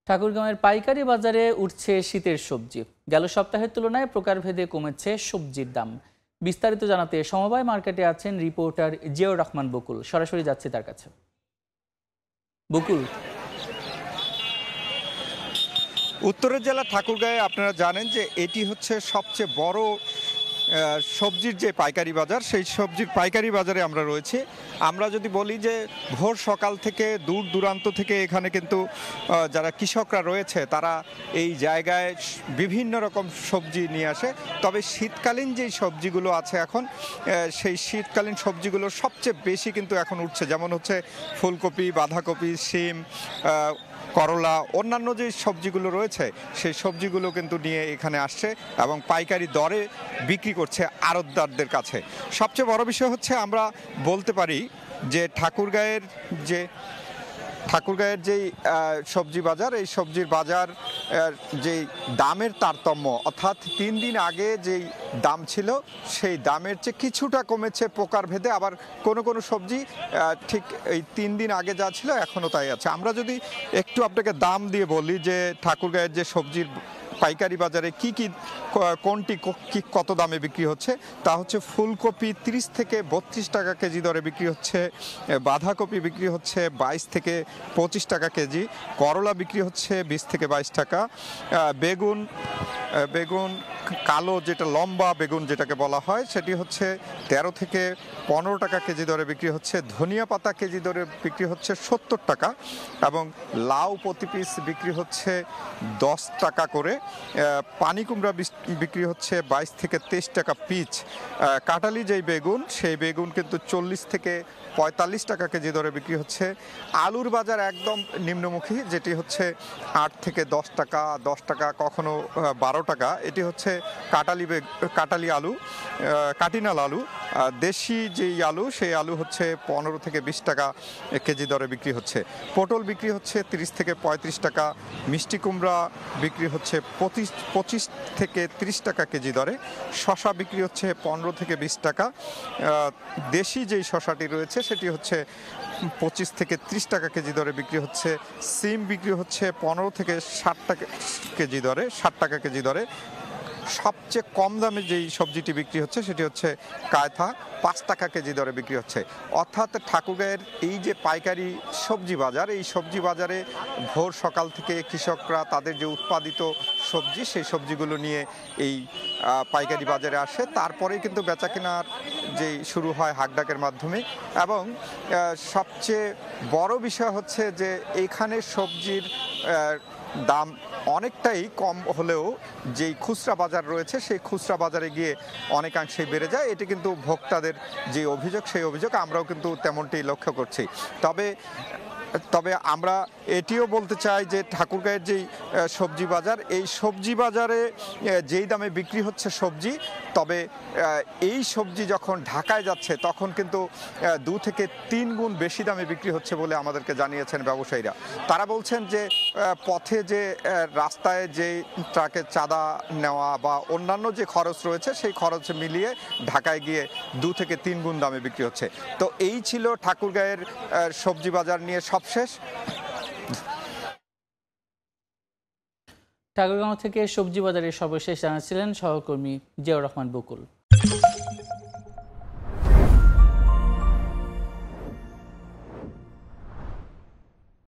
ঠাকুরগাঁওয়ের পাইকারি বাজারে উঠছে শীতের সবজি। গেল সপ্তাহের তুলনায় প্রকারভেদে কমেছে সবজির দাম। বিস্তারিত জানাতে সমবায় মার্কেটে আছেন রিপোর্টার জিয়াউর রহমান বকুল। সরাসরি যাচ্ছি তার কাছে। বকুল, উত্তরের জেলা ঠাকুরগাঁয়ে আপনারা জানেন যে এটি হচ্ছে সবচেয়ে বড় সবজির যে পাইকারি বাজার, সেই সবজির পাইকারি বাজারে আমরা রয়েছি। আমরা যদি বলি যে ভোর সকাল থেকে দূর দূরান্ত থেকে এখানে কিন্তু যারা কৃষকরা রয়েছে তারা এই জায়গায় বিভিন্ন রকম সবজি নিয়ে আসে। তবে শীতকালীন যেই সবজিগুলো আছে এখন, সেই শীতকালীন সবজিগুলো সবচেয়ে বেশি কিন্তু এখন উঠছে, যেমন হচ্ছে ফুলকপি, বাঁধাকপি, শিম, করলা, অন্যান্য যে সবজিগুলো রয়েছে সেই সবজিগুলো কিন্তু নিয়ে এখানে আসছে এবং পাইকারি দরে বিক্রি করছে আড়তদারদের কাছে। সবচেয়ে বড় বিষয় হচ্ছে আমরা বলতে পারি যে ঠাকুরগাঁয়ের যেই সবজি বাজার, এই সবজির বাজার যেই দামের তারতম্য, অর্থাৎ 3 দিন আগে যেই দাম ছিল সেই দামের চেয়ে কিছুটা কমেছে প্রকারভেদে। আবার কোনো সবজি ঠিক এই 3 দিন আগে যা ছিল এখনও তাই আছে। আমরা যদি একটু আপনাকে দাম দিয়ে বলি যে ঠাকুরগাঁয়ের যে সবজির পাইকারি বাজারে কোনটি কত দামে বিক্রি হচ্ছে, তা হচ্ছে ফুলকপি 30 থেকে 32 টাকা কেজি দরে বিক্রি হচ্ছে, বাঁধাকপি বিক্রি হচ্ছে 22 থেকে 25 টাকা কেজি, করলা বিক্রি হচ্ছে 20 থেকে 22 টাকা, বেগুন কালো যেটা লম্বা বেগুন যেটাকে বলা হয় সেটি হচ্ছে 13 থেকে 15 টাকা কেজি দরে বিক্রি হচ্ছে, ধনিয়া পাতা কেজি দরে বিক্রি হচ্ছে 70 টাকা এবং লাউ প্রতি পিস বিক্রি হচ্ছে 10 টাকা করে, পানি কুমড়া বিক্রি হচ্ছে 22 থেকে 23 টাকা পিচ, কাঁঠালি যেই বেগুন সেই বেগুন কিন্তু 40 থেকে 45 টাকা কেজি দরে বিক্রি হচ্ছে। আলুর বাজার একদম নিম্নমুখী, যেটি হচ্ছে 8 থেকে 10 টাকা, 10 টাকা, কখনো 12 টাকা। এটি হচ্ছে কাটালি আলু, কাটিনাল আলু। দেশি যেই আলু সেই আলু হচ্ছে 15 থেকে 20 টাকা কেজি দরে বিক্রি হচ্ছে। পটল বিক্রি হচ্ছে 30 থেকে 35 টাকা, মিষ্টি কুমড়া বিক্রি হচ্ছে 25 থেকে 30 টাকা কেজি দরে, শশা বিক্রি হচ্ছে 15 থেকে 20 টাকা। দেশি যেই শশাটি রয়েছে সেটি হচ্ছে 25 থেকে 30 টাকা কেজি দরে বিক্রি হচ্ছে। সিম বিক্রি হচ্ছে 15 থেকে 60 টাকা কেজি দরে, 60 টাকা কেজি দরে। সবচেয়ে কম দামে যেই সবজিটি বিক্রি হচ্ছে সেটি হচ্ছে কায়থা, 5 টাকা কেজি দরে বিক্রি হচ্ছে। অর্থাৎ ঠাকুরগাঁয়ের এই যে পাইকারি সবজি বাজার, এই সবজি বাজারে ভোর সকাল থেকে কৃষকরা তাদের যে উৎপাদিত সবজি সেই সবজিগুলো নিয়ে এই পাইকারি বাজারে আসে। তারপরেই কিন্তু বেচা কেনার যেই শুরু হয় হাকডাকের মাধ্যমে। এবং সবচেয়ে বড় বিষয় হচ্ছে যে এইখানে সবজির দাম অনেকটাই কম হলেও যেই খুচরা বাজার রয়েছে সেই খুচরা বাজারে গিয়ে অনেকাংশেই বেড়ে যায়। এটি কিন্তু ভোক্তাদের যে অভিযোগ, সেই অভিযোগ আমরাও কিন্তু তেমনটি লক্ষ্য করছি। তবে আমরা এটিও বলতে চাই যে ঠাকুরগাঁয়ের যেই সবজি বাজার, এই সবজি বাজারে যেই দামে বিক্রি হচ্ছে সবজি, তবে এই সবজি যখন ঢাকায় যাচ্ছে তখন কিন্তু 2 থেকে 3 গুণ বেশি দামে বিক্রি হচ্ছে বলে আমাদেরকে জানিয়েছেন ব্যবসায়ীরা। তারা বলছেন যে পথে যে রাস্তায় যে ট্রাকের চাঁদা নেওয়া বা অন্যান্য যে খরচ রয়েছে সেই খরচ মিলিয়ে ঢাকায় গিয়ে 2 থেকে 3 গুণ দামে বিক্রি হচ্ছে। তো এই ছিল ঠাকুরগাঁয়ের সবজি বাজার নিয়ে সবশেষ। ঠাকুরগাঁও থেকে সবজি বাজারের সর্বশেষ জানাচ্ছিলেন সহকর্মী জিয়াউর রহমান বকুল।